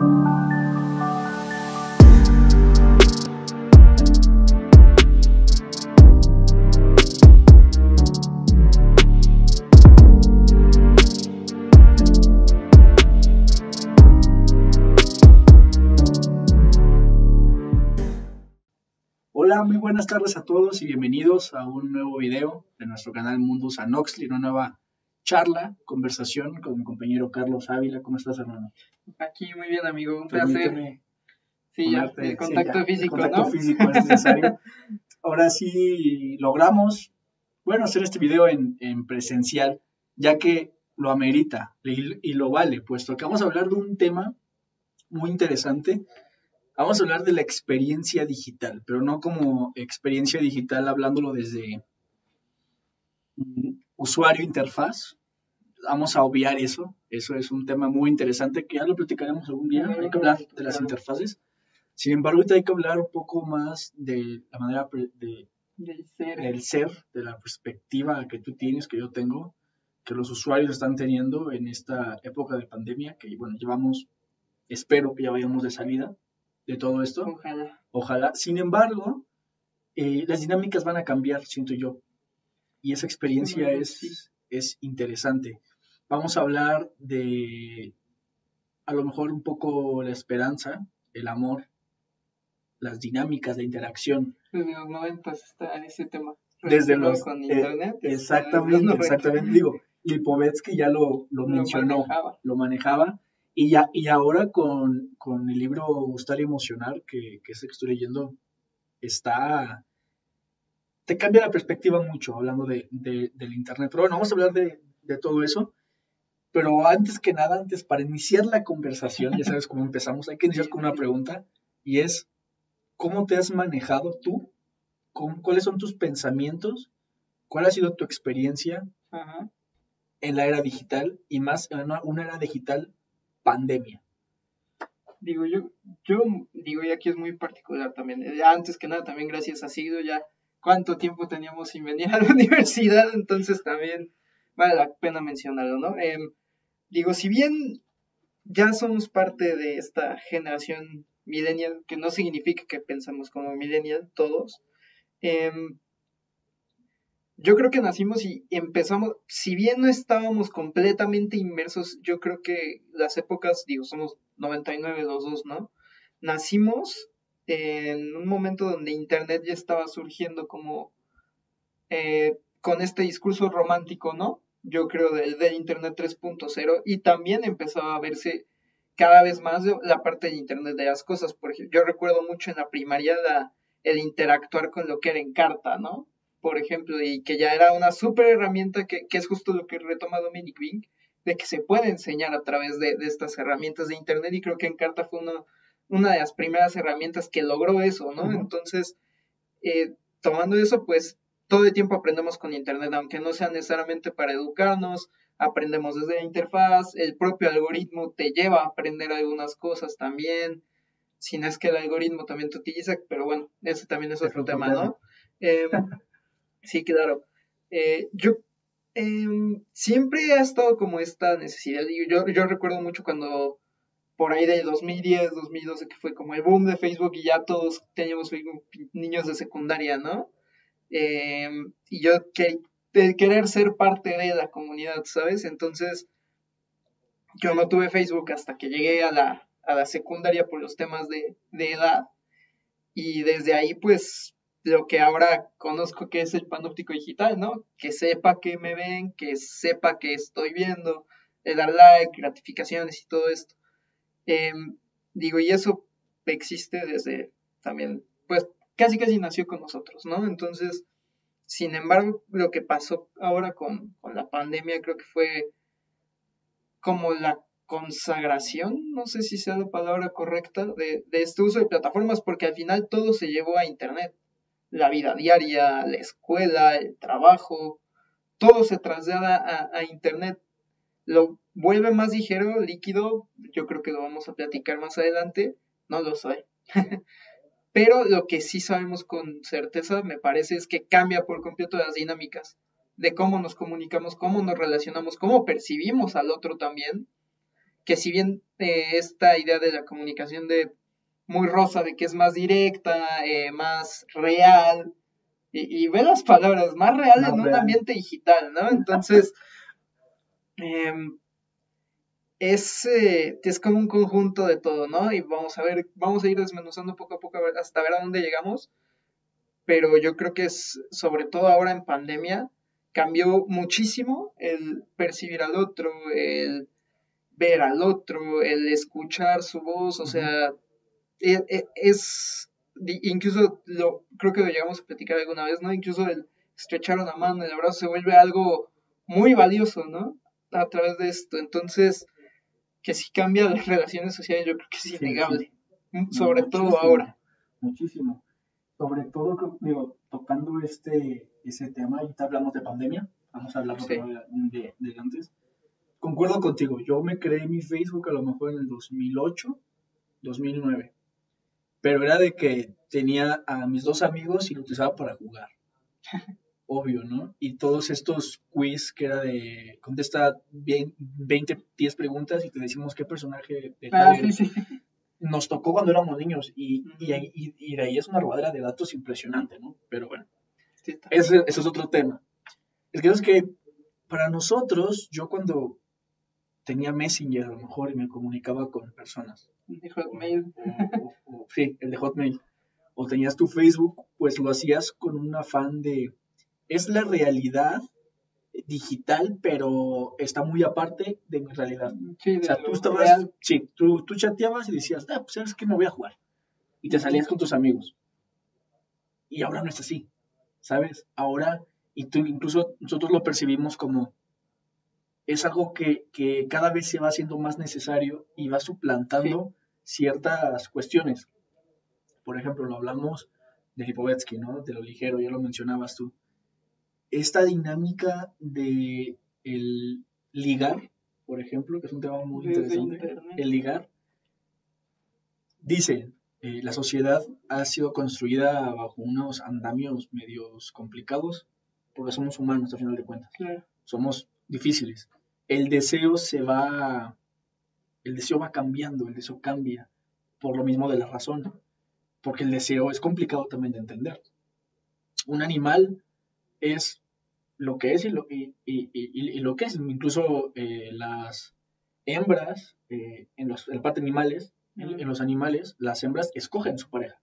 Hola, muy buenas tardes a todos y bienvenidos a un nuevo video de nuestro canal Mundus Anoxli, una nueva charla, conversación con mi compañero Carlos Ávila. ¿Cómo estás, hermano? Aquí muy bien, amigo, un Permíteme placer. Sí, ya, ponerte, el contacto físico, el contacto ¿no? físico es necesario. Ahora sí logramos, hacer este video en presencial, ya que lo amerita y lo vale, puesto que vamos a hablar de un tema muy interesante. Vamos a hablar de la experiencia digital, pero no como experiencia digital hablándolo desde usuario interfaz. Vamos a obviar eso. Eso es un tema muy interesante que ya lo platicaremos algún día. Hay que hablar de las interfaces. Sin embargo, ahorita hay que hablar un poco más de la manera del ser, de la perspectiva que tú tienes, que yo tengo, que los usuarios están teniendo en esta época de pandemia, que espero que ya vayamos de salida de todo esto. Ojalá. Sin embargo, las dinámicas van a cambiar, siento yo, y esa experiencia es interesante. Vamos a hablar de, a lo mejor, un poco la esperanza, el amor, las dinámicas de interacción. Desde los 90 está ese tema. Desde los con internet. Exactamente. Digo, Lipovetsky ya lo mencionó, lo manejaba. Y ahora con el libro Gustar y Emocionar, que es el que estoy leyendo, te cambia la perspectiva mucho hablando del internet. Pero bueno, vamos a hablar de todo eso. Pero antes que nada, para iniciar la conversación, ya sabes cómo empezamos, hay que iniciar con una pregunta, y es, ¿cómo te has manejado tú? ¿Cuáles son tus pensamientos? ¿Cuál ha sido tu experiencia en la era digital, y más en una era digital pandemia? Digo, yo digo, y aquí es muy particular también. Antes que nada, también gracias a Sigdo, ya cuánto tiempo teníamos sin venir a la universidad, entonces también vale la pena mencionarlo, ¿no? Digo, si bien ya somos parte de esta generación millennial, que no significa que pensamos como millennial todos, yo creo que nacimos y empezamos, si bien no estábamos completamente inmersos, yo creo que las épocas, digo, somos 99 los dos, ¿no? Nacimos en un momento donde Internet ya estaba surgiendo como con este discurso romántico, ¿no? Yo creo del Internet 3.0, y también empezaba a verse cada vez más la parte de Internet de las cosas. Por ejemplo, yo recuerdo mucho en la primaria el interactuar con lo que era Encarta, ¿no? Por ejemplo, y que ya era una súper herramienta que es justo lo que retoma Dominic Bing, de que se puede enseñar a través de estas herramientas de Internet, y creo que Encarta fue una de las primeras herramientas que logró eso, ¿no? Entonces, tomando eso, pues todo el tiempo aprendemos con Internet, aunque no sea necesariamente para educarnos, aprendemos desde la interfaz, el propio algoritmo te lleva a aprender algunas cosas también, si no es que el algoritmo también te utiliza, pero bueno, ese también es otro tema, ¿no? Sí, claro. Yo siempre ha estado como esta necesidad, y yo recuerdo mucho cuando por ahí de 2010, 2012, que fue como el boom de Facebook y ya todos teníamos Facebook, niños de secundaria, ¿no? Y yo querer ser parte de la comunidad, ¿sabes? Entonces, yo no tuve Facebook hasta que llegué a la secundaria por los temas de edad, y desde ahí, pues, lo que ahora conozco que es el panóptico digital, ¿no? Que sepa que me ven, que sepa que estoy viendo, de dar like, gratificaciones y todo esto. Digo, y eso existe desde también, pues, casi nació con nosotros, ¿no? Entonces, sin embargo, lo que pasó ahora con la pandemia creo que fue como la consagración, no sé si sea la palabra correcta, de este uso de plataformas, porque al final todo se llevó a Internet. La vida diaria, la escuela, el trabajo, todo se traslada a Internet. Lo vuelve más ligero, líquido, yo creo que lo vamos a platicar más adelante, no lo sé. Pero lo que sí sabemos con certeza, me parece, es que cambia por completo las dinámicas de cómo nos comunicamos, cómo nos relacionamos, cómo percibimos al otro también, que si bien esta idea de la comunicación de muy rosa, de que es más directa, más real, y ve las palabras, más real Más en un real. ambiente digital, ¿no? Entonces, em, es como un conjunto de todo, ¿no? Y vamos a ir desmenuzando poco a poco hasta ver a dónde llegamos, pero yo creo que es, sobre todo ahora en pandemia, cambió muchísimo el percibir al otro, el ver al otro, el escuchar su voz, o sea, incluso creo que lo llegamos a platicar alguna vez, ¿no? Incluso el estrechar una mano, el abrazo se vuelve algo muy valioso, ¿no? A través de esto. Entonces, que si cambia las relaciones sociales, yo creo que es innegable. Sobre todo ahora. Muchísimo. Sobre todo, digo, tocando ese tema, ahorita hablamos de pandemia, vamos a hablar Sí. de antes. Concuerdo contigo, yo me creé mi Facebook a lo mejor en el 2008, 2009, pero era de que tenía a mis dos amigos y lo utilizaba para jugar, obvio, ¿no? Y todos estos quiz que era de contesta bien 20, 10 preguntas y te decimos qué personaje de tal eres. Sí. Nos tocó cuando éramos niños y de ahí es una robadera de datos impresionante, ¿no? Pero bueno, Sí, está. ese es otro tema. El que es que para nosotros, yo cuando tenía Messenger a lo mejor y me comunicaba con personas. De Hotmail. Sí, el de Hotmail. O tenías tu Facebook, pues lo hacías con un afán de... Es la realidad digital, pero está muy aparte de mi realidad. Sí, O sea, de tú lo estabas... real. Sí, tú chateabas y decías, pues sabes que me voy a jugar. Y te salías con tus amigos. Y ahora no es así, ¿sabes? Ahora, y tú incluso nosotros lo percibimos como es algo que cada vez se va haciendo más necesario y va suplantando ciertas cuestiones. Por ejemplo, lo hablamos de Lipovetsky, ¿no? De lo ligero, ya lo mencionabas tú. Esta dinámica de el ligar, por ejemplo, que es un tema muy Desde interesante, internet. el ligar, dice, la sociedad ha sido construida bajo unos andamios medios complicados, porque somos humanos, a final de cuentas. Claro. Somos difíciles. El deseo va cambiando, el deseo cambia por lo mismo de la razón, porque el deseo es complicado también de entender. Un animal es lo que es y lo que es, incluso las hembras, en la parte animales, en los animales, las hembras escogen su pareja,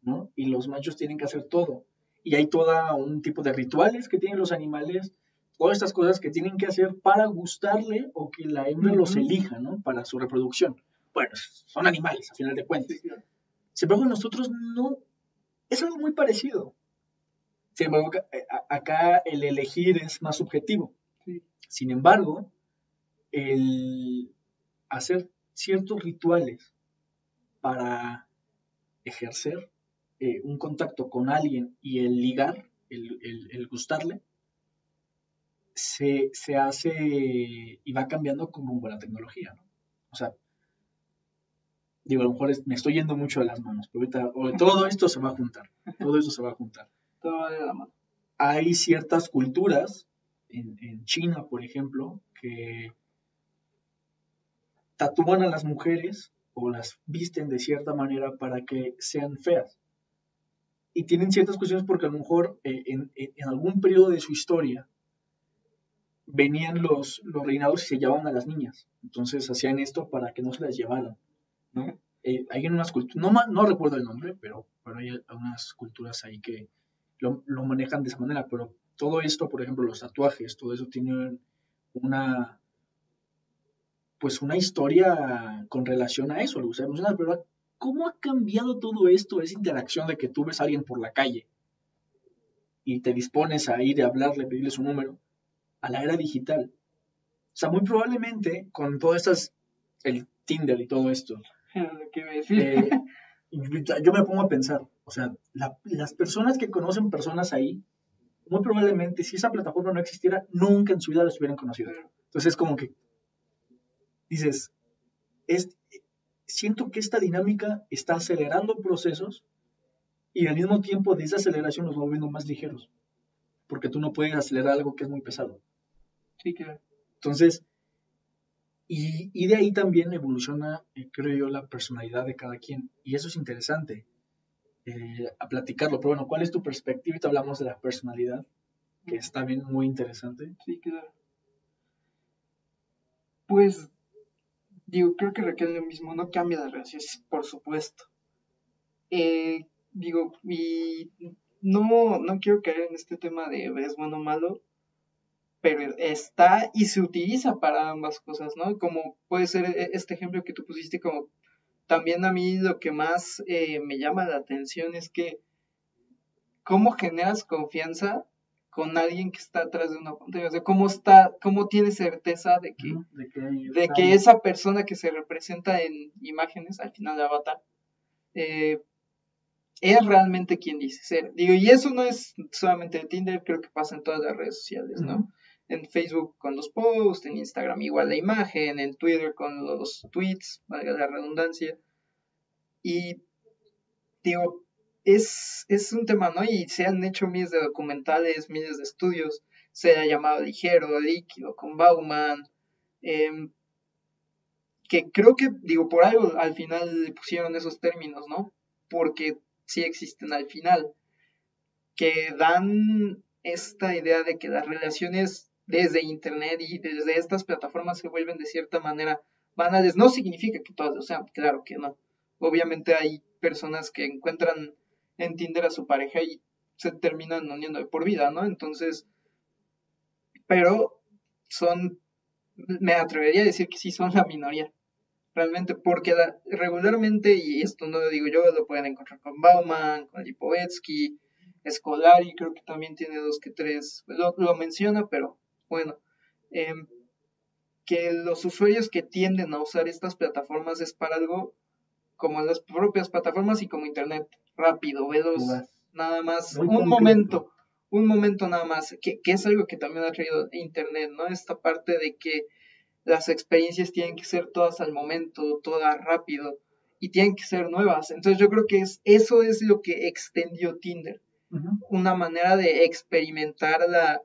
¿no? Y los machos tienen que hacer todo. Y hay todo un tipo de rituales que tienen los animales, todas estas cosas que tienen que hacer para gustarle o que la hembra los elija, ¿no? Para su reproducción. Bueno, son animales, a final de cuentas. Sí, claro. Sin embargo, nosotros no, es algo muy parecido. Sin embargo, acá el elegir es más subjetivo. Sí. Sin embargo, el hacer ciertos rituales para ejercer un contacto con alguien y el ligar, el gustarle, se hace y va cambiando con rumbo a la tecnología, ¿no? O sea, digo, a lo mejor me estoy yendo mucho de las manos, pero ahorita todo esto se va a juntar, todo eso se va a juntar. Todo va de la mano. Hay ciertas culturas, en China, por ejemplo, que tatúan a las mujeres o las visten de cierta manera para que sean feas. Y tienen ciertas cuestiones porque a lo mejor en algún periodo de su historia venían los reinados y se llevaban a las niñas. Entonces hacían esto para que no se las llevaran, ¿no? Hay en unas culturas, no recuerdo el nombre, pero hay unas culturas ahí que lo manejan de esa manera. Pero todo esto, por ejemplo, los tatuajes, todo eso tiene una, pues una historia con relación a eso. O sea, pero ¿cómo ha cambiado todo esto, esa interacción de que tú ves a alguien por la calle y te dispones a ir a hablarle, pedirle su número, a la era digital? O sea, muy probablemente con todas estas, el Tinder y todo esto, yo me pongo a pensar, o sea, las personas que conocen personas ahí, muy probablemente si esa plataforma no existiera, nunca en su vida las hubieran conocido. Entonces es como que dices, siento que esta dinámica está acelerando procesos y al mismo tiempo de esa aceleración los va volviendo más ligeros, porque tú no puedes acelerar algo que es muy pesado. Sí, claro. Entonces, Y de ahí también evoluciona, creo yo, la personalidad de cada quien. Y eso es interesante, a platicarlo. Pero bueno, ¿cuál es tu perspectiva? Ahorita hablamos de la personalidad, que es también muy interesante. Sí, claro. Pues, digo, creo que requiere lo mismo, no cambia las relaciones, por supuesto. Digo, y no quiero caer en este tema de es bueno o malo, pero está y se utiliza para ambas cosas, ¿no? Como puede ser este ejemplo que tú pusiste, como también a mí lo que más me llama la atención es que cómo generas confianza con alguien que está atrás de una pantalla, o sea, cómo tienes certeza de que esa persona que se representa en imágenes, al final de Avatar, es realmente quien dice ser. Digo, y eso no es solamente en Tinder, creo que pasa en todas las redes sociales, ¿no? En Facebook con los posts, en Instagram igual la imagen, en Twitter con los tweets, valga la redundancia. Y digo, es un tema, ¿no? Y se han hecho miles de documentales, miles de estudios, se ha llamado ligero, líquido, con Bauman, que creo que, digo, por algo al final le pusieron esos términos, ¿no? Porque sí existen al final, que dan esta idea de que las relaciones desde Internet y desde estas plataformas se vuelven de cierta manera banales. No significa que todas lo sean, claro que no. Obviamente hay personas que encuentran en Tinder a su pareja y se terminan uniendo de por vida, ¿no? Entonces, pero son, me atrevería a decir que sí son la minoría, realmente, porque regularmente, y esto no lo digo yo, lo pueden encontrar con Bauman, con Lipovetsky, Scolari, creo que también tiene dos que tres, lo menciona, pero bueno, eh, que los usuarios que tienden a usar estas plataformas es para algo como las propias plataformas y como Internet, rápido, veloz, nada más, un momento nada más, que es algo que también ha traído Internet, ¿no? Esta parte de que las experiencias tienen que ser todas al momento, todas rápido y tienen que ser nuevas. Entonces yo creo que eso es lo que extendió Tinder. Una manera de experimentar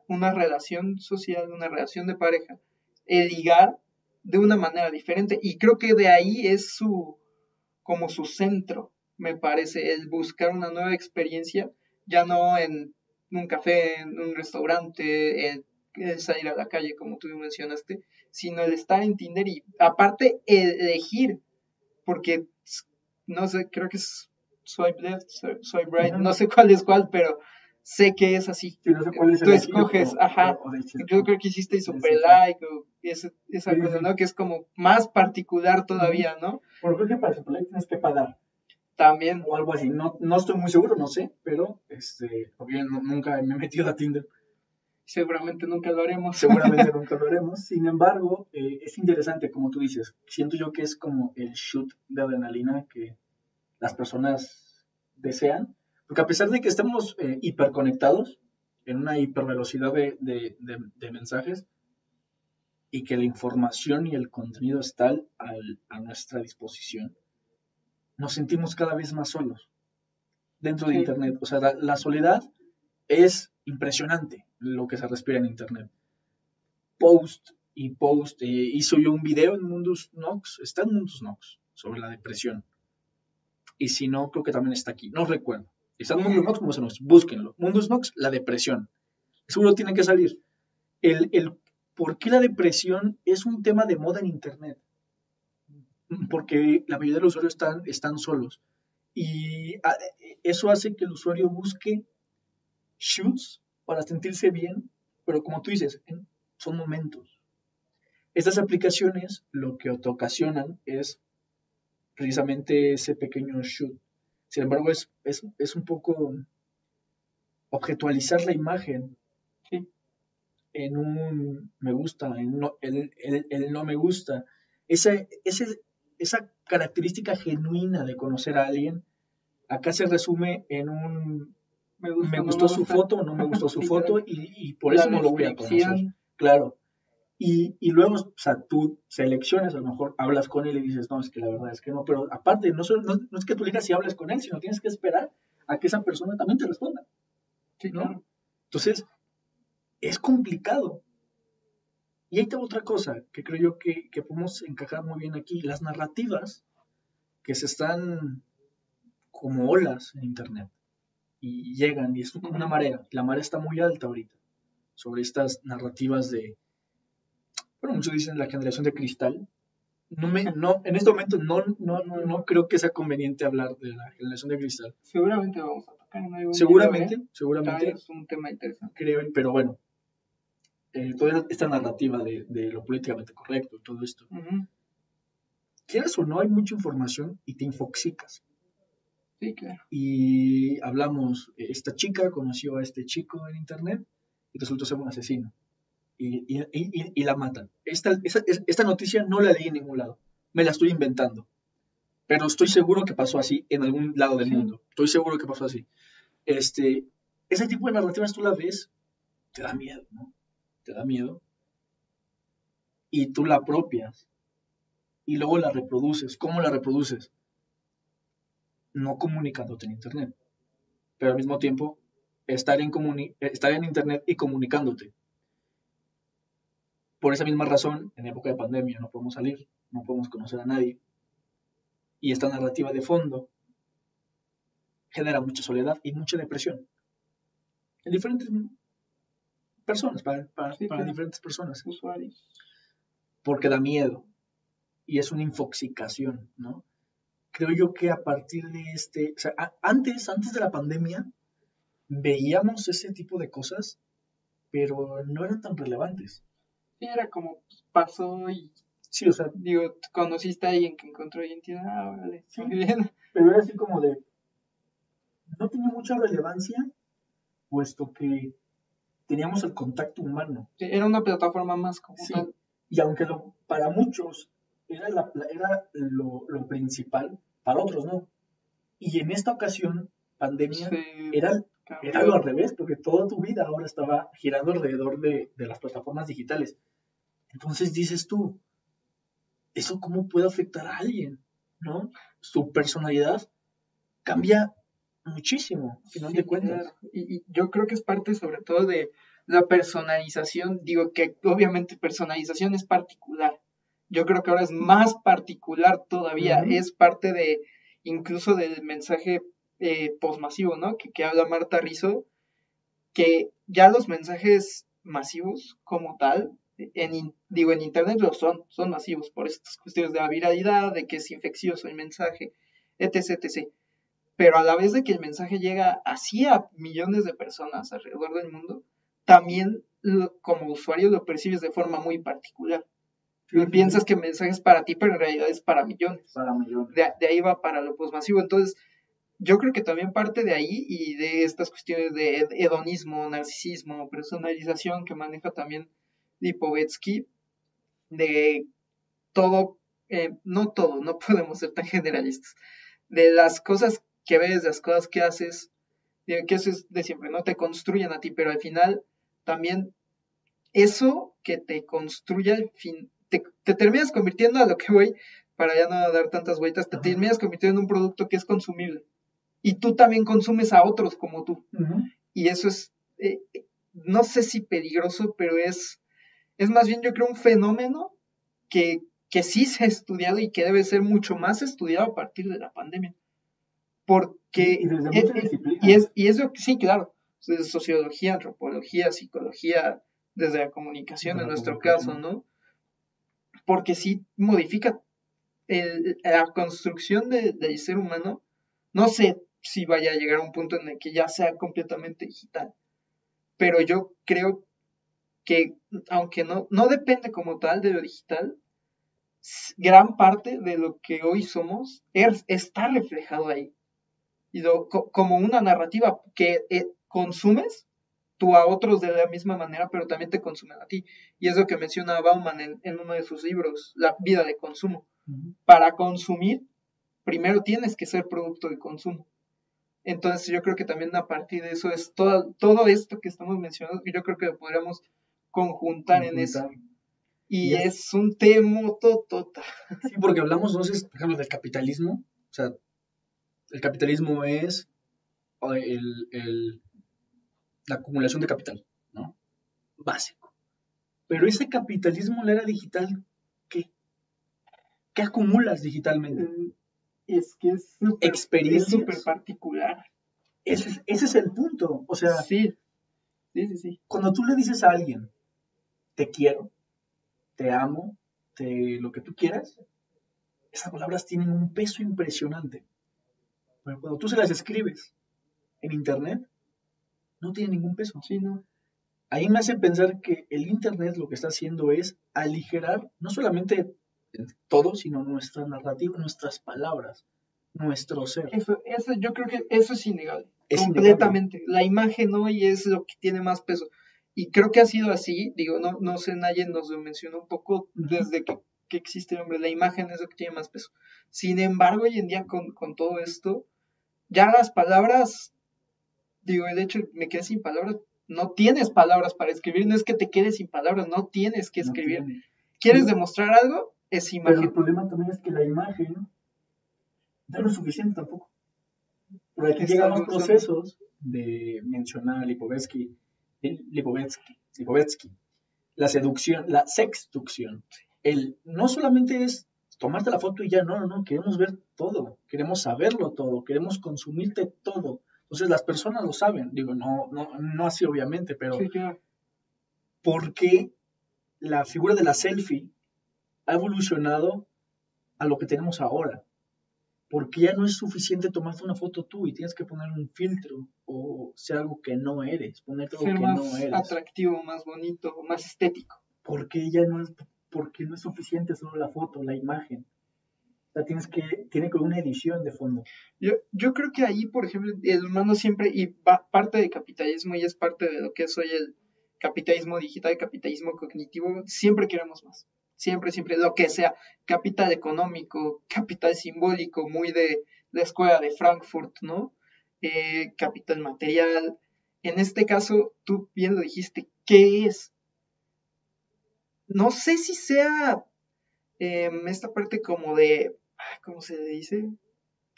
una relación social, una relación de pareja, el ligar de una manera diferente. Y creo que de ahí es como su centro, me parece, el buscar una nueva experiencia, ya no en un café, en un restaurante, el salir a la calle, como tú mencionaste, sino el estar en Tinder y aparte elegir, porque no sé, creo que es swipe left, swipe right, no sé cuál es cuál, pero sé que es así. Sí, no sé cuál es tú escoges, ajá. Yo creo que hiciste super like o esa Sí, cosa, sí. ¿no? Que es como más particular todavía, ¿no? Por creo que para super like tienes que pagar. También. O algo así. No estoy muy seguro, no sé, pero porque nunca me he metido a Tinder. Seguramente nunca lo haremos. Seguramente nunca lo haremos. Sin embargo, es interesante, como tú dices. Siento yo que es como el shoot de adrenalina que las personas desean. Porque a pesar de que estamos hiperconectados, en una hipervelocidad de mensajes, y que la información y el contenido están a nuestra disposición, nos sentimos cada vez más solos dentro de Sí. Internet. O sea, la soledad es impresionante lo que se respira en Internet. Post y post. Hizo yo un video en Mundus Nox, está en Mundus Nox, sobre la depresión. Y si no, creo que también está aquí, no recuerdo. Está en Mundus Nox, como se nos, búsquenlo. Mundus Nox, la depresión. Seguro tiene que salir. El por qué la depresión es un tema de moda en Internet. Porque la mayoría de los usuarios están solos. Y eso hace que el usuario busque shoots para sentirse bien, pero como tú dices, son momentos. Estas aplicaciones lo que te ocasionan es precisamente ese pequeño shoot. Sin embargo, es un poco objetualizar la imagen, Sí. En un me gusta, en el no me gusta. Esa característica genuina de conocer a alguien, acá se resume en un me gustó su foto o no me gustó su foto y por eso no lo voy a conocer. Claro. Y luego, o sea, tú seleccionas, a lo mejor hablas con él y dices, no, es que la verdad es que no, pero aparte, no es que tú elijas si hablas con él, sino tienes que esperar a que esa persona también te responda. Sí, ¿no? claro. Entonces, es complicado. Y ahí tengo otra cosa que creo yo que podemos encajar muy bien aquí. Las narrativas que se están como olas en Internet y llegan y es como una marea. La marea está muy alta ahorita sobre estas narrativas de, bueno, muchos dicen la generación de cristal. No, en este momento no creo que sea conveniente hablar de la generación de cristal. Seguramente vamos a tocar en algún Seguramente, video, seguramente. Es un tema interesante. Creo, pero bueno, toda esta narrativa de lo políticamente correcto y todo esto. Quieras o no, hay mucha información y te infoxicas. Sí, claro. Y hablamos, esta chica conoció a este chico en internet y resultó ser un asesino. Y la matan. Esta noticia no la leí en ningún lado. Me la estoy inventando. Pero estoy seguro que pasó así en algún lado del mundo. Estoy seguro que pasó así. Ese tipo de narrativas tú la ves, te da miedo, ¿no? Te da miedo. Y tú la apropias. Y luego la reproduces. ¿Cómo la reproduces? No comunicándote en internet. Pero al mismo tiempo, estar en internet y comunicándote. Por esa misma razón, en época de pandemia no podemos salir, no podemos conocer a nadie. Y esta narrativa de fondo genera mucha soledad y mucha depresión. En diferentes personas, para diferentes personas. Usuarios. Porque da miedo. Y es una infoxicación, ¿no? Creo yo que a partir de o sea, antes de la pandemia, veíamos ese tipo de cosas, pero no eran tan relevantes. Sí, era como pasó y... Sí, o sea... Digo, conociste a alguien que encontró identidad, vale, sí, muy bien. Pero era así como de... No tenía mucha relevancia, puesto que teníamos el contacto humano. Era una plataforma más como tal. Y aunque para muchos era lo principal, para otros no. Y en esta ocasión, pandemia, era algo al revés, porque toda tu vida ahora estaba girando alrededor de las plataformas digitales. Entonces dices tú, ¿eso cómo puede afectar a alguien? ¿No? Su personalidad cambia muchísimo, al final de cuentas. Claro. Y yo creo que es parte sobre todo de la personalización. Digo que obviamente personalización es particular. Yo creo que ahora es más particular todavía. Es parte de incluso del mensaje postmasivo, ¿no? Que habla Marta Rizzo, que ya los mensajes masivos como tal, en internet son masivos por estas cuestiones de la viralidad, de que es infeccioso el mensaje, etc, etc. Pero a la vez de que el mensaje llega así a millones de personas alrededor del mundo, también como usuario lo percibes de forma muy particular. Y piensas que el mensaje es para ti, pero en realidad es para millones. Para millones. De ahí va para lo posmasivo. Entonces, yo creo que también parte de ahí y de estas cuestiones de hedonismo, narcisismo, personalización que maneja también Lipovetsky, de todo, no todo, no podemos ser tan generalistas, de las cosas que ves, de las cosas que haces, que eso es de siempre, no te construyen a ti, pero al final también eso que te construye al fin, te terminas convirtiendo, a lo que voy, para ya no dar tantas vueltas, te terminas convirtiendo en un producto que es consumible. Y tú también consumes a otros como tú. Y eso es, no sé si peligroso, pero es más bien yo creo un fenómeno que sí se ha estudiado y que debe ser mucho más estudiado a partir de la pandemia. Porque... Y desde muchas disciplinas. Y es lo que, sí, claro, desde sociología, antropología, psicología, desde la comunicación en nuestro caso, ¿no? Porque sí modifica la construcción del ser humano. No sé si vaya a llegar a un punto en el que ya sea completamente digital, pero yo creo que aunque no depende como tal de lo digital, gran parte de lo que hoy somos está reflejado ahí. Y como una narrativa que consumes tú a otros de la misma manera, pero también te consumen a ti. Y es lo que menciona Bauman en uno de sus libros, La vida de consumo. Para consumir, primero tienes que ser producto de consumo. Entonces yo creo que también a partir de eso es todo esto que estamos mencionando, yo creo que lo podríamos conjuntar en eso. Y es un tema totota. Sí, porque hablamos entonces, por ejemplo, del capitalismo. O sea, el capitalismo es la acumulación de capital, ¿no? Básico. Pero ese capitalismo en la era digital, ¿qué? ¿Qué acumulas digitalmente? Es que es Experiencias. súper particular. Ese es el punto. O sea, Sí. Cuando tú le dices a alguien, te quiero, te amo, lo que tú quieras, esas palabras tienen un peso impresionante. Pero cuando tú se las escribes en internet, no tiene ningún peso. Sí, no. Ahí me hace pensar que el internet lo que está haciendo es aligerar no solamente todo, sino nuestra narrativa, nuestras palabras, nuestro ser. Eso, yo creo que eso es innegable. Es completamente. La imagen hoy es lo que tiene más peso. Y creo que ha sido así, digo, no sé, Nayen nos lo mencionó un poco desde que existe el hombre, la imagen es lo que tiene más peso. Sin embargo, hoy en día con todo esto, ya las palabras, digo, el hecho de me quedé sin palabras, no tienes palabras para escribir, no es que te quedes sin palabras, no tienes que escribir. No tiene. ¿Quieres demostrar algo? Es imagen. Pero el problema también es que la imagen no es suficiente tampoco. Por aquí llegan los procesos de mencionar a Lipovetsky, la seducción, la sextucción. No solamente es tomarte la foto y ya, no, queremos ver todo, queremos saberlo todo, queremos consumirte todo. Entonces las personas lo saben, digo, no así obviamente, pero Sí, claro. ¿por qué la figura de la selfie ha evolucionado a lo que tenemos ahora? Porque ya no es suficiente tomarte una foto tú y tienes que poner un filtro o ser algo que no eres, ponerte algo Ser que más no eres. atractivo, más bonito, más estético. Porque no es suficiente solo la foto, la imagen. O sea, tiene que haber una edición de fondo. Yo creo que ahí, por ejemplo, el humano siempre, y parte de capitalismo y es parte de lo que es hoy el capitalismo digital, el capitalismo cognitivo, siempre queremos más. Siempre, lo que sea. Capital económico, capital simbólico, muy de la escuela de Frankfurt, ¿no? Capital material. En este caso, tú bien lo dijiste, ¿qué es? No sé si sea esta parte como de, ¿cómo se dice?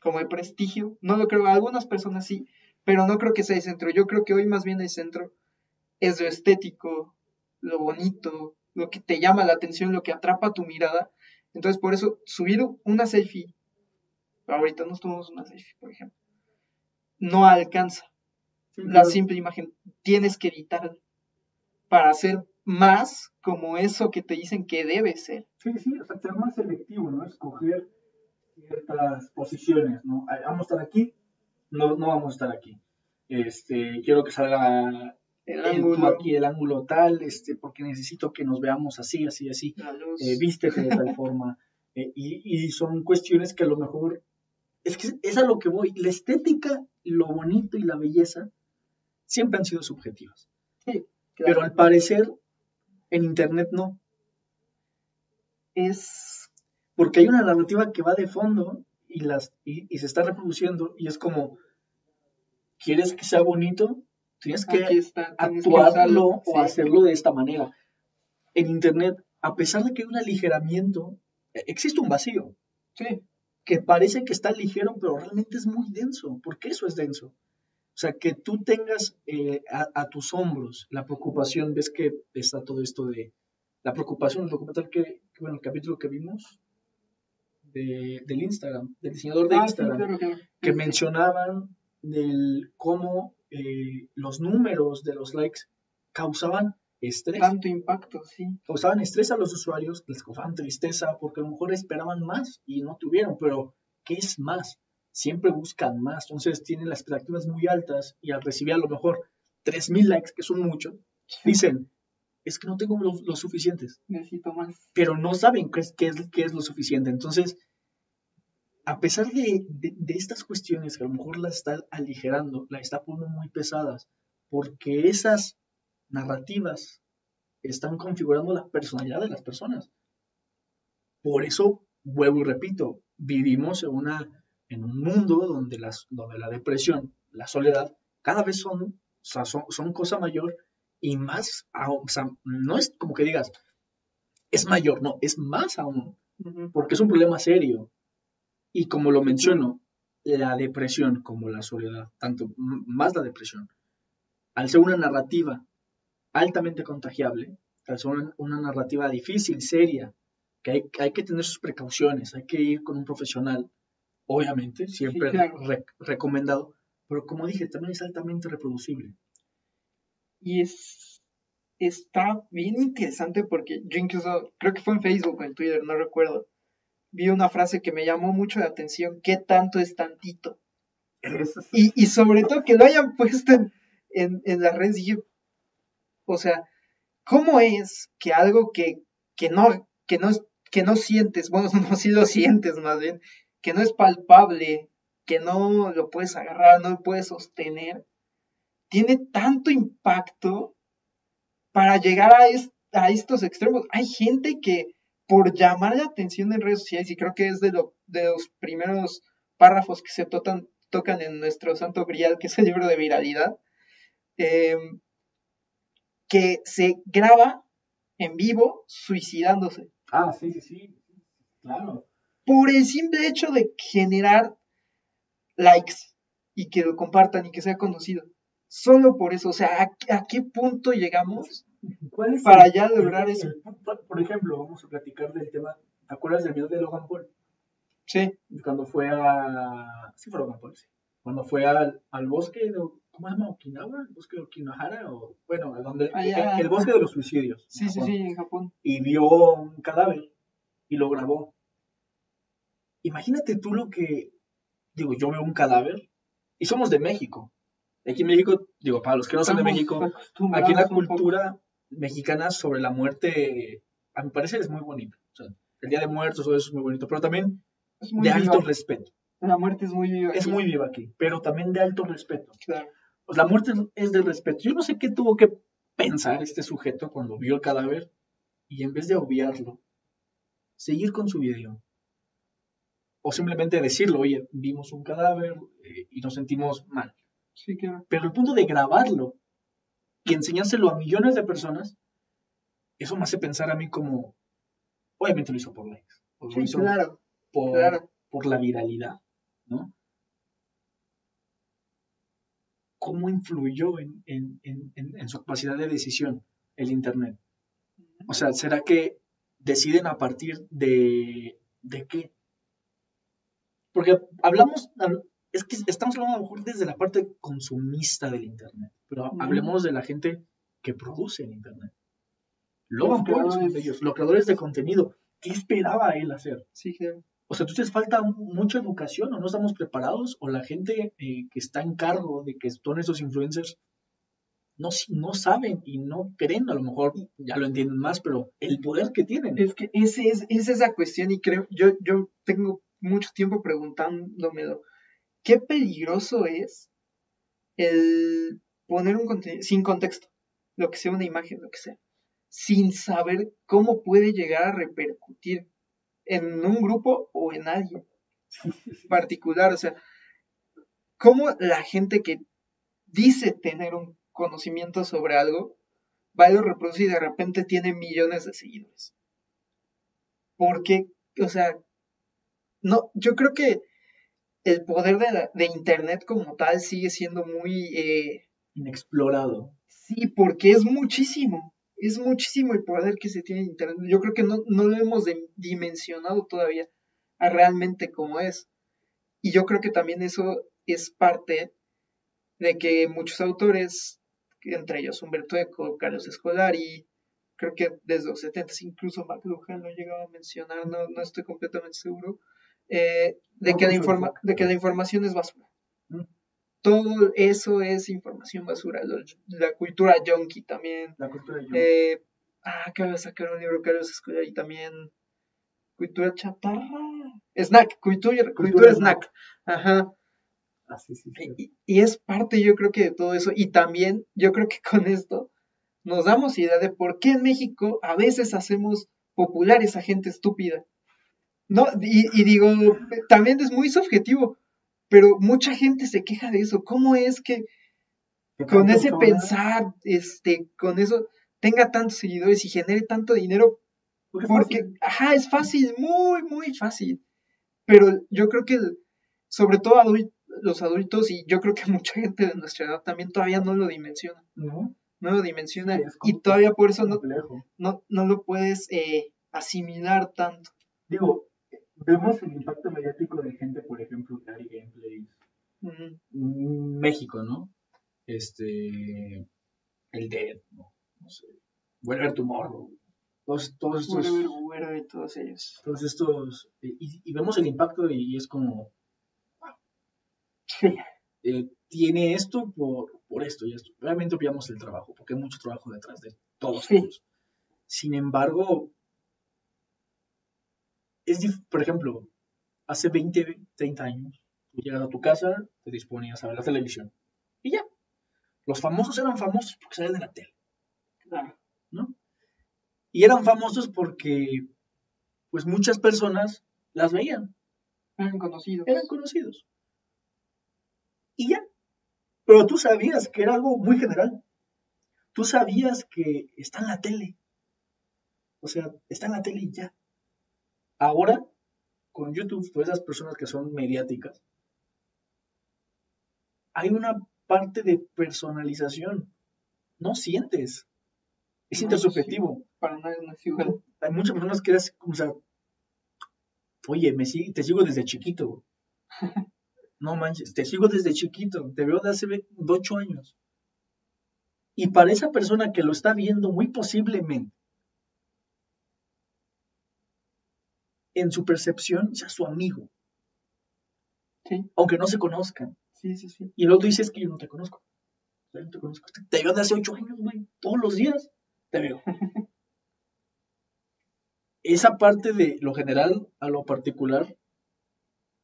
Como de prestigio. No lo creo, algunas personas sí, pero no creo que sea el centro. Yo creo que hoy más bien el centro es lo estético, lo bonito, lo que te llama la atención, lo que atrapa tu mirada. Entonces, por eso, subir una selfie, ahorita nos tomamos una selfie, por ejemplo, no alcanza la simple imagen. Tienes que editar para hacer más como eso que te dicen que debe ser. Sí, o sea, ser más selectivo, ¿no? Escoger ciertas posiciones, ¿no? Vamos a estar aquí, no vamos a estar aquí. Quiero que salga el ángulo aquí, el ángulo tal, porque necesito que nos veamos así. Vístete de tal forma. Y son cuestiones que a lo mejor, es que es a lo que voy. La estética, lo bonito y la belleza siempre han sido subjetivas. Sí, claro. Pero al parecer, en internet no. Porque hay una narrativa que va de fondo y se está reproduciendo y es como, ¿quieres que sea bonito? Tienes que actuarlo o hacerlo de esta manera. En internet, a pesar de que hay un aligeramiento, existe un vacío. Sí. Que parece que está ligero, pero realmente es muy denso. ¿Por qué eso es denso? O sea, que tú tengas a tus hombros la preocupación, ves que está todo esto de la preocupación, el documental bueno, el capítulo que vimos del Instagram, del diseñador de Instagram, sí, claro. que mencionaban cómo los números de los likes causaban estrés. Tanto impacto, sí. Causaban estrés a los usuarios, les causaban tristeza porque a lo mejor esperaban más y no tuvieron, pero ¿qué es más? Siempre buscan más, entonces tienen las expectativas muy altas y al recibir a lo mejor 3,000 likes, que son muchos, dicen, es que no tengo los suficientes. Necesito más. Pero no saben qué es lo suficiente. Entonces, a pesar de estas cuestiones que a lo mejor las está aligerando, las está poniendo muy pesadas, porque esas narrativas están configurando la personalidad de las personas. Por eso, vuelvo y repito, vivimos en un mundo donde la depresión, la soledad, cada vez son cosa mayor y más, o sea, no es como que digas, es mayor, no, es más aún, porque es un problema serio. Y como lo menciono, la depresión como la soledad, tanto más la depresión, al ser una narrativa altamente contagiable, tras una narrativa difícil, seria, que hay que tener sus precauciones, hay que ir con un profesional, obviamente, siempre Sí, claro. recomendado, pero como dije, también es altamente reproducible. Y está bien interesante porque yo incluso, creo que fue en Facebook o en Twitter, no recuerdo, vi una frase que me llamó mucho la atención: ¿qué tanto es tantito? Y sobre todo que lo hayan puesto en las redes, dije, o sea, ¿cómo es que algo que no, que no, que no sientes, bueno, no, sí lo sientes más bien, que no es palpable, que no lo puedes agarrar, no lo puedes sostener, tiene tanto impacto para llegar a estos extremos? Hay gente que por llamar la atención en redes sociales, y creo que es de los primeros párrafos que se tocan en nuestro santo grial, que es el libro de viralidad, eh, que se graba en vivo suicidándose Ah, sí, sí, sí, claro. por el simple hecho de generar likes y que lo compartan y que sea conocido. Solo por eso, o sea, ¿a qué punto llegamos ¿Cuál es para ya lograr eso? por ejemplo, vamos a platicar del tema, ¿te acuerdas del video de Logan Paul? Sí, Cuando fue a... Sí fue Logan Paul, sí. Cuando fue al bosque de... ¿Cómo se llama? ¿Okinawa? ¿El bosque de Okinohara? O, bueno, allá, el bosque de los suicidios, en sí, sí, sí, Japón. en Japón. Y vio un cadáver y lo grabó. Imagínate tú lo que... Digo, yo veo un cadáver y somos de México. Aquí en México, digo, para los que no son de Estamos México, aquí la acostumbrados un poco. cultura mexicana sobre la muerte, a mi parecer, es muy bonita. O sea, el Día de Muertos, todo eso es muy bonito, pero también Es de muy alto viva. respeto. La muerte es muy viva Es aquí. muy viva aquí, pero también de alto respeto. Claro. Pues la muerte es de respeto. Yo no sé qué tuvo que pensar este sujeto cuando vio el cadáver y en vez de obviarlo, seguir con su video. O simplemente decirlo, oye, vimos un cadáver y nos sentimos mal. Sí, claro. Pero el punto de grabarlo y enseñárselo a millones de personas, eso me hace pensar a mí como, obviamente lo hizo por likes, o lo Sí, hizo claro. por, Claro. por la viralidad, ¿no? ¿Cómo influyó en su capacidad de decisión el Internet? O sea, ¿será que deciden a partir de qué? Porque es que estamos hablando a lo mejor desde la parte consumista del Internet, pero hablemos de la gente que produce el Internet. Los Logan Paul es uno de creadores. ellos, los creadores de contenido. ¿Qué esperaba él hacer? Sí, claro. O sea, entonces falta mucha educación o no estamos preparados o la gente que está en cargo de que son esos influencers no saben y no creen, a lo mejor ya lo entienden más, pero el poder que tienen. Es que esa es la cuestión y creo, yo tengo mucho tiempo preguntándomelo. ¿Qué peligroso es el poner un contenido sin contexto, lo que sea una imagen, lo que sea, sin saber cómo puede llegar a repercutir en un grupo o en alguien particular? O sea, cómo la gente que dice tener un conocimiento sobre algo va y lo reproduce y de repente tiene millones de seguidores. Porque, o sea, no, yo creo que el poder de Internet como tal sigue siendo muy... Inexplorado. sí, porque es muchísimo el poder que se tiene en Internet. Yo creo que no lo hemos dimensionado todavía a realmente como es. Y yo creo que también eso es parte de que muchos autores, entre ellos Humberto Eco, Carlos Escolari, creo que desde los 70 incluso McLuhan lo llegaba a mencionar, no estoy completamente seguro, de que la información es basura. Todo eso es información basura. La cultura junkie también. La cultura junkie. Acaba de sacar un libro Carlos Escolari también. Cultura chatarra. Snack, cultura snack. Ajá. Sí, sí, sí. Y es parte, yo creo que de todo eso. Y también, yo creo que con esto nos damos idea de por qué en México a veces hacemos populares a gente estúpida. No, y digo, también es muy subjetivo, pero mucha gente se queja de eso. ¿Cómo es que con ese pensar, con eso, tenga tantos seguidores y genere tanto dinero? Porque, ajá, es fácil, muy, muy fácil. Pero yo creo que, sobre todo los adultos, y yo creo que mucha gente de nuestra edad también todavía no lo dimensiona. ¿No? no lo dimensiona, Sí, es y todavía por eso complejo. no lo puedes asimilar tanto. Digo, vemos el impacto mediático de gente, por ejemplo, que hay gameplays. México, ¿no? El Dead, no sé, Whatever Tomorrow, todos estos, Whatever, todos ellos. y vemos el impacto y es como, Sí. tiene esto por esto y esto. Realmente obviamos el trabajo, porque hay mucho trabajo detrás de todos Sí. ellos. Sin embargo, por ejemplo, hace 20, 30 años, tú llegas a tu casa, te disponías a ver la televisión y ya. Los famosos eran famosos porque salían de la tele, Claro. ¿no? Y eran famosos porque, pues, muchas personas las veían. Eran conocidos. Eran conocidos. Y ya. Pero tú sabías que era algo muy general. Tú sabías que está en la tele. O sea, está en la tele y ya. Ahora, con YouTube, todas esas personas que son mediáticas, hay una parte de personalización. No sientes. Es intersubjetivo. Para nada no es igual. Hay muchas personas que eres, o sea, oye, te sigo desde chiquito. No manches, te sigo desde chiquito. Te veo de hace 8 años. Y para esa persona que lo está viendo, muy posiblemente, en su percepción, sea su amigo. Sí. Aunque no se conozcan. Sí. Y luego tú dices que yo no te conozco. Yo no te conozco. Te veo de hace 8 años, güey. Todos los días te veo. Esa parte de lo general a lo particular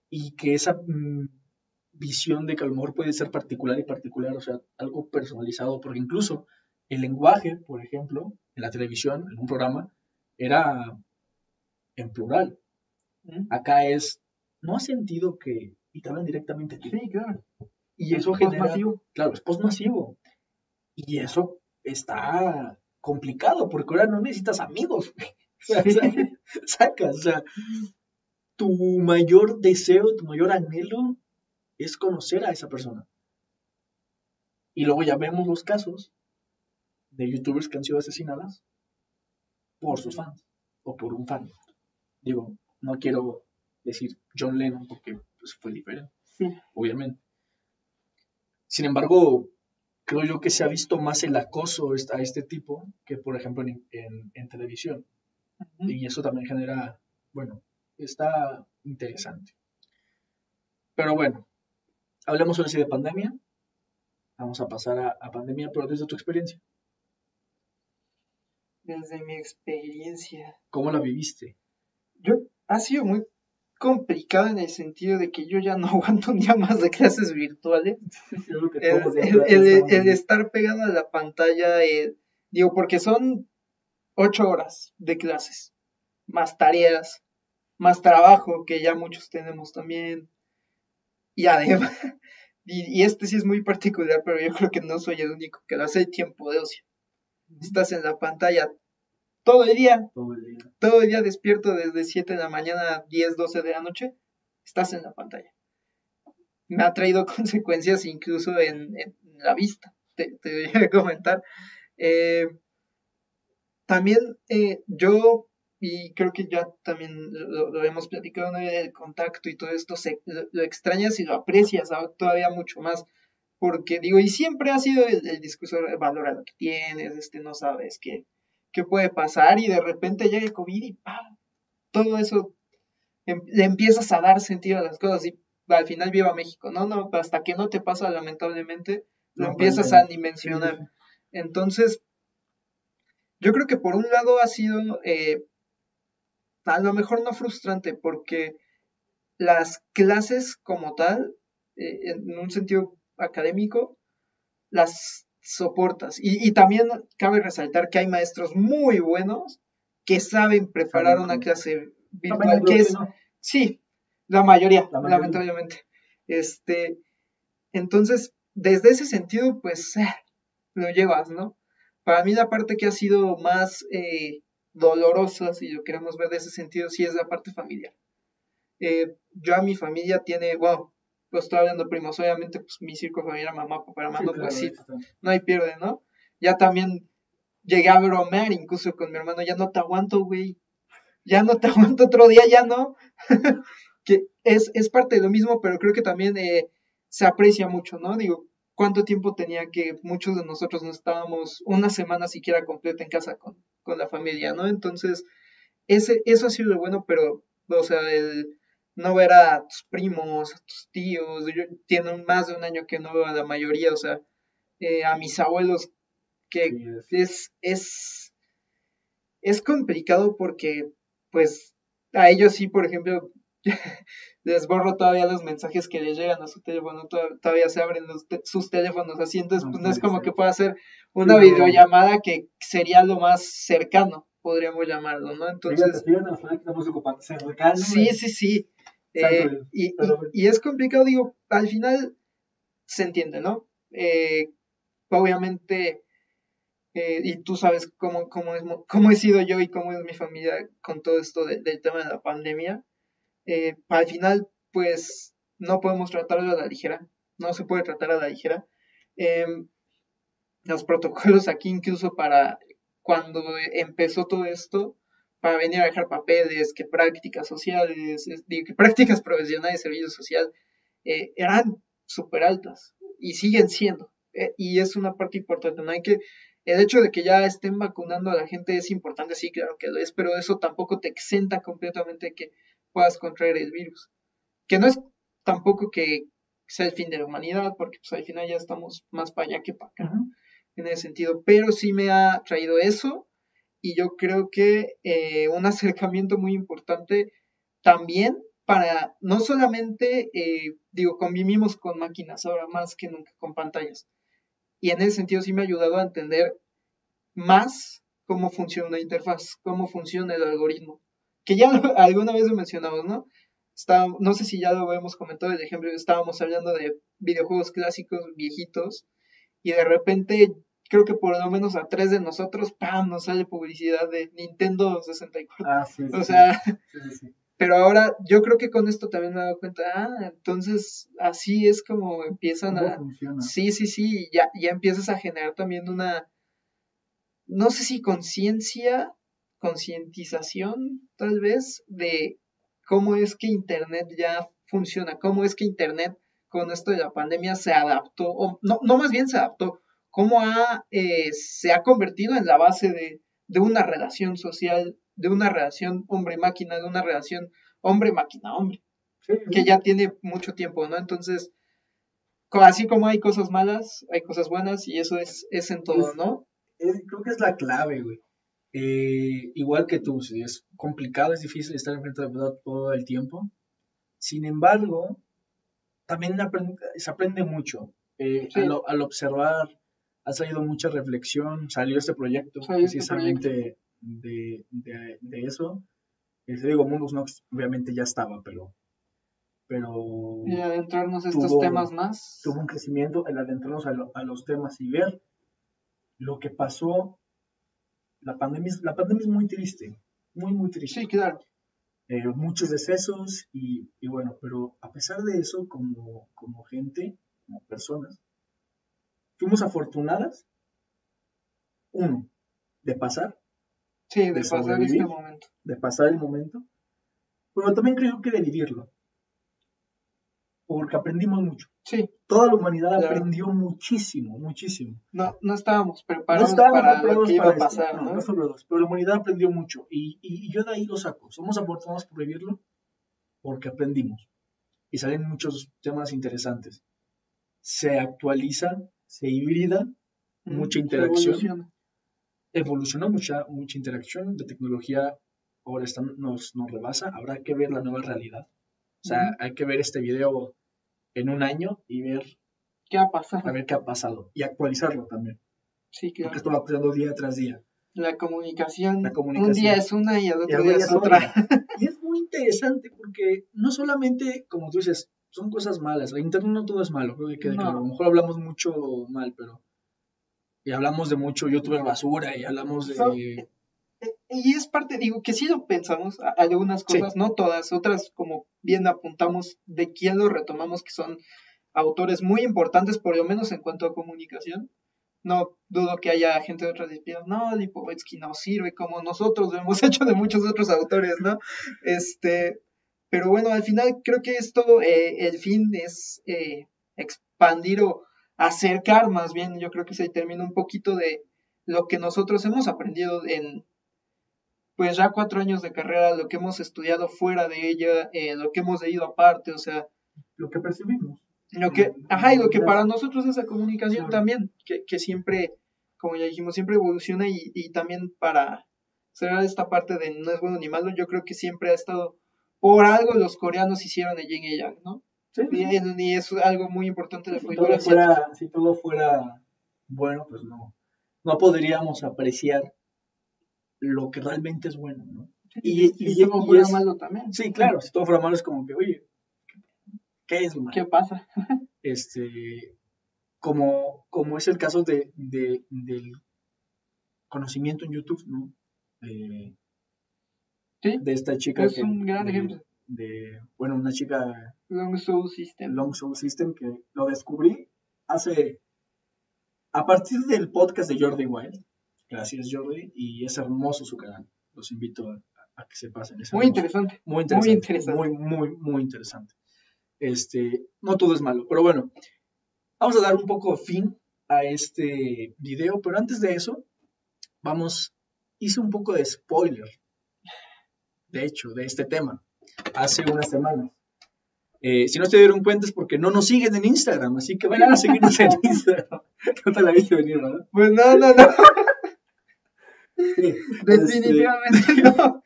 y que esa visión de que a lo mejor puede ser particular y particular, o sea, algo personalizado, porque incluso el lenguaje, por ejemplo, en la televisión, en un programa, era en plural. Acá es, ¿no has sentido que? Y te hablan directamente a ti. Sí, claro. Y eso genera, claro, es postmasivo. Y eso está complicado, porque ahora no necesitas amigos. Sacas, o sea, tu mayor deseo, tu mayor anhelo es conocer a esa persona. Y luego ya vemos los casos de youtubers que han sido asesinadas por sus fans o por un fan. Digo, no quiero decir John Lennon porque pues, fue diferente, obviamente. Sin embargo, creo yo que se ha visto más el acoso a este tipo que, por ejemplo, en televisión. Y eso también genera, bueno, está interesante. Pero bueno, hablemos ahora sí de pandemia. Vamos a pasar a pandemia, pero desde tu experiencia. Desde mi experiencia. ¿Cómo la viviste? Ha sido muy complicado en el sentido de que yo ya no aguanto un día más de clases virtuales. El estar pegado a la pantalla, digo, porque son 8 horas de clases, más tareas, más trabajo, que ya muchos tenemos también, y además, y este sí es muy particular, pero yo creo que no soy el único que lo hace, el tiempo de ocio. Estás en la pantalla todo el día despierto desde 7 de la mañana a 10, 12 de la noche, estás en la pantalla. Me ha traído consecuencias incluso en la vista, te voy a comentar. También yo, y creo que ya también lo hemos platicado, ¿no? El contacto y todo esto, lo extrañas y lo aprecias todavía mucho más. Porque digo, y siempre ha sido el discurso de valora lo que tienes, no sabes qué puede pasar, y de repente llega el COVID y ¡pam! Todo eso le empiezas a dar sentido a las cosas, y al final viva México, no, hasta que no te pasa lamentablemente, lo empiezas a dimensionar. Entonces, yo creo que por un lado ha sido a lo mejor no frustrante, porque las clases como tal, en un sentido académico, las soportas. Y también cabe resaltar que hay maestros muy buenos que saben preparar una clase virtual, que es, sí, la mayoría, lamentablemente. Entonces, desde ese sentido, pues, lo llevas, ¿no? Para mí la parte que ha sido más dolorosa, si lo queremos ver de ese sentido, sí es la parte familiar. Yo a mi familia bueno, pues estoy hablando primos, obviamente, pues mi círculo familiar, mamá, papá, hermano, pues sí, no hay pierde, ¿no? Ya también llegué a bromear incluso con mi hermano, ya no te aguanto, güey, ya no te aguanto otro día, ya no. Que es parte de lo mismo, pero creo que también se aprecia mucho, ¿no? Digo, ¿cuánto tiempo tenía que muchos de nosotros no estábamos una semana siquiera completa en casa con la familia, ¿no? Entonces, eso ha sido lo bueno, pero, o sea, el no ver a tus primos, a tus tíos, yo tiene más de un año que no veo a la mayoría, o sea, a mis abuelos, que Sí, es complicado porque, pues, a ellos sí, por ejemplo, les borro todavía los mensajes que les llegan a su teléfono, todavía se abren sus teléfonos así, entonces, no pues no es puede como ser. que pueda hacer Sí, una no. videollamada que sería lo más cercano, podríamos llamarlo, ¿no? Fíjate, Entonces, fíjate, que estamos ocupando cercano. sí, sí, sí. Exacto, Y pero bueno. es complicado, digo, al final se entiende, ¿no? Obviamente, y tú sabes cómo he sido yo y cómo es mi familia con todo esto del tema de la pandemia. Al final, pues, no podemos tratarlo a la ligera, no se puede tratar a la ligera. Em, los protocolos aquí incluso para cuando empezó todo esto, para venir a dejar papeles, que prácticas sociales, digo, que prácticas profesionales de servicio social, eran súper altas y siguen siendo. Y es una parte importante, ¿no? El hecho de que ya estén vacunando a la gente es importante, sí, claro que lo es, pero eso tampoco te exenta completamente de que puedas contraer el virus. Que no es tampoco que sea el fin de la humanidad, porque pues al final ya estamos más para allá que para acá, Ujú. en ese sentido, pero sí me ha traído eso y yo creo que un acercamiento muy importante también para, no solamente, digo, convivimos con máquinas ahora más que nunca, con pantallas, y en ese sentido sí me ha ayudado a entender más cómo funciona una interfaz, cómo funciona el algoritmo, que ya alguna vez lo mencionamos, ¿no? No sé si ya lo hemos comentado el ejemplo, estábamos hablando de videojuegos clásicos, viejitos, y de repente creo que por lo menos a tres de nosotros, ¡pam!, nos sale publicidad de Nintendo 64. Ah, sí, sí, O sí. sea, Sí, sí, sí. pero ahora yo creo que con esto también me he dado cuenta, entonces así es como empiezan ¿Cómo a... funciona? Sí, sí, sí, ya empiezas a generar también no sé si concientización, tal vez, de cómo es que Internet ya funciona, cómo es que Internet con esto de la pandemia se adaptó, o no más bien se adaptó, cómo se ha convertido en la base de una relación social, de una relación hombre-máquina, de una relación hombre-máquina-hombre, Sí, que sí. ya tiene mucho tiempo, ¿no? Entonces, así como hay cosas malas, hay cosas buenas y eso es en todo, Es, ¿no? creo que es la clave, güey. Igual que tú, sí, es complicado, es difícil estar enfrente de la verdad todo el tiempo. Sin embargo, también se aprende mucho. Sí, Al observar, ha salido mucha reflexión, salió este proyecto soy este proyecto. precisamente de eso. Te digo, Mundus Nox obviamente ya estaba, pero Y adentrarnos a estos tuvo, temas más. tuvo un crecimiento el adentrarnos a los temas y ver lo que pasó. La pandemia es muy triste, muy, muy Sí, triste. claro. Muchos decesos y bueno, pero a pesar de eso, como gente, como personas, fuimos afortunadas, uno, de pasar, Sí, de de pasar este sobrevivir, momento. de pasar el momento, pero también creo que de vivirlo, porque aprendimos mucho. Sí, Toda la humanidad claro. aprendió muchísimo, muchísimo. No estábamos No preparados estábamos para lo que preparados iba para a esto, pasar, no, no ¿no? estábamos preparados, pero la humanidad aprendió mucho y yo de ahí lo saco. Somos afortunados por vivirlo porque aprendimos y salen muchos temas interesantes. Se actualiza, se hibrida, mucha Se interacción, evoluciona. evoluciona mucha interacción, la tecnología ahora nos rebasa, habrá que ver la nueva realidad. O sea, Ujú. hay que ver este video en un año y ¿Qué ha a pasado? ver qué ha pasado y actualizarlo también, Sí, porque claro. esto va pasando día tras día. La La comunicación, un día comunicación. es una y al Y otro ahora día ya es es otra. otra. Y es muy interesante porque no solamente, como tú dices, son cosas malas. En internet no todo es malo, creo que quede claro. A lo No. mejor hablamos mucho mal, pero... Y hablamos de mucho youtuber basura y hablamos So- de... y es parte, digo, que sí lo pensamos, algunas Sí, cosas, no todas, otras como bien apuntamos, de quién lo retomamos, que son autores muy importantes, por lo menos en cuanto a comunicación, no dudo que haya gente de otras disciplinas, no, Lipovetsky no sirve, como nosotros lo hemos hecho de muchos otros autores, ¿no? Pero bueno, al final creo que esto, el fin es expandir o acercar más bien, yo creo que se termina un poquito de lo que nosotros hemos aprendido en, pues ya 4 años de carrera, lo que hemos estudiado fuera de ella, lo que hemos leído aparte, o sea, lo que percibimos. Y lo que para nosotros es la comunicación también, que siempre, como ya dijimos, siempre evoluciona y también para cerrar esta parte de no es bueno ni malo, yo creo que siempre ha estado, por algo los coreanos hicieron el yin y yang, ¿no? Sí. Y es algo muy importante de la cultura asiática. Si todo fuera bueno, pues no podríamos apreciar lo que realmente es bueno, ¿no? Y todo fuera malo también. Sí, claro, si todo fuera malo es como que, oye, ¿qué es malo? ¿Qué pasa? Como es el caso del conocimiento en YouTube, ¿no? Sí, de esta chica es un gran ejemplo. Bueno, una chica Long Soul System que lo descubrí a partir del podcast de Jordi Wild. Gracias, Jordi, y es hermoso su canal. Los invito a que se pasen. Muy interesante. Muy interesante. No todo es malo, pero bueno, vamos a dar un poco fin a este video, pero antes de eso, hice un poco de spoiler, de hecho, de este tema, hace unas semanas. Si no se dieron cuenta es porque no nos siguen en Instagram, así que vayan a seguirnos en Instagram. No te la viste venir, ¿verdad? Pues no. Sí, definitivamente no.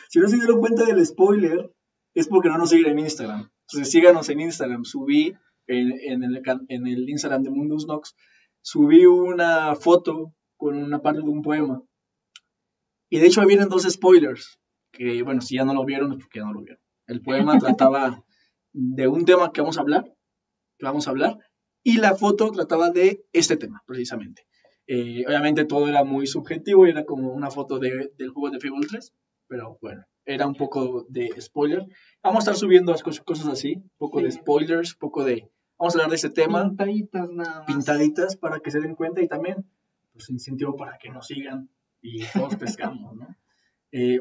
Si no se dieron cuenta del spoiler, es porque no nos siguen en Instagram. Entonces síganos en Instagram. Subí en el Instagram de Mundus Nox, subí una foto con una parte de un poema. Y de hecho ahí vienen 2 spoilers. Que bueno, si ya no lo vieron es porque ya no lo vieron. El poema trataba de un tema que vamos a hablar. Y la foto trataba de este tema, precisamente. Obviamente todo era muy subjetivo y era como una foto del juego de Fable 3. Pero bueno, era un poco de spoiler. Vamos a estar subiendo cosas así, un poco de spoilers, vamos a hablar de este tema. Pintaditas nada más. Pintaditas para que se den cuenta y también, pues, incentivo para que nos sigan y todos pescamos, ¿no?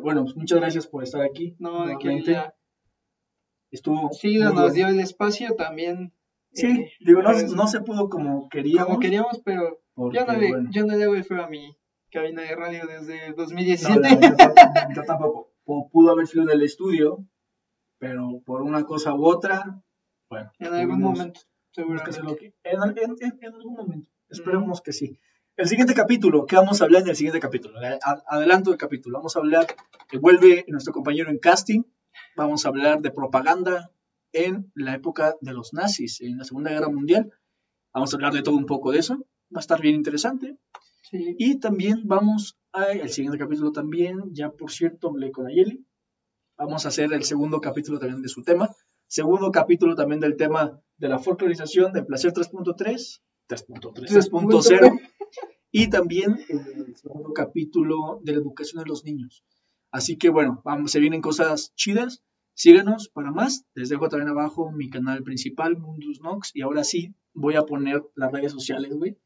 Bueno, pues muchas gracias por estar aquí. No, de que ya. Estuvo. Sí, nos dio el espacio también. Sí, digo, no se pudo como queríamos. Pero porque, yo no le hago el feo a mi cabina de radio desde 2017. No, yo tampoco. Pudo haber sido del estudio, pero por una cosa u otra, bueno. En algún momento, seguramente. En algún momento. Esperemos que sí. El siguiente capítulo, ¿qué vamos a hablar en el siguiente capítulo? Adelanto el capítulo. Vamos a hablar que vuelve nuestro compañero en casting. Vamos a hablar de propaganda en la época de los nazis, en la Segunda Guerra Mundial. Vamos a hablar de todo un poco de eso. Va a estar bien interesante. Sí. Y también vamos al siguiente capítulo también, ya por cierto hablé con Ayeli. Vamos a hacer el segundo capítulo también de su tema. Segundo capítulo también del tema de la folclorización del placer 3.0. Y también el segundo capítulo de la educación de los niños. Así que bueno, se vienen cosas chidas. Síganos para más. Les dejo también abajo mi canal principal, Mundus Nox. Y ahora sí, voy a poner las redes sociales, güey.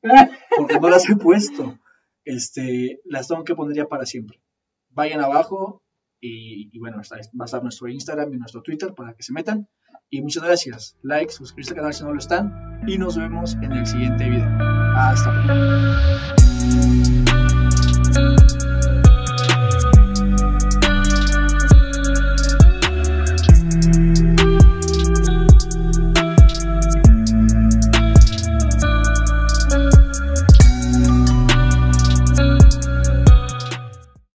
Porque no las he puesto. Las tengo que poner ya para siempre. Vayan abajo y bueno, va a estar nuestro Instagram y nuestro Twitter para que se metan. Y muchas gracias. Like, suscribirse al canal si no lo están. Y nos vemos en el siguiente video. Hasta pronto.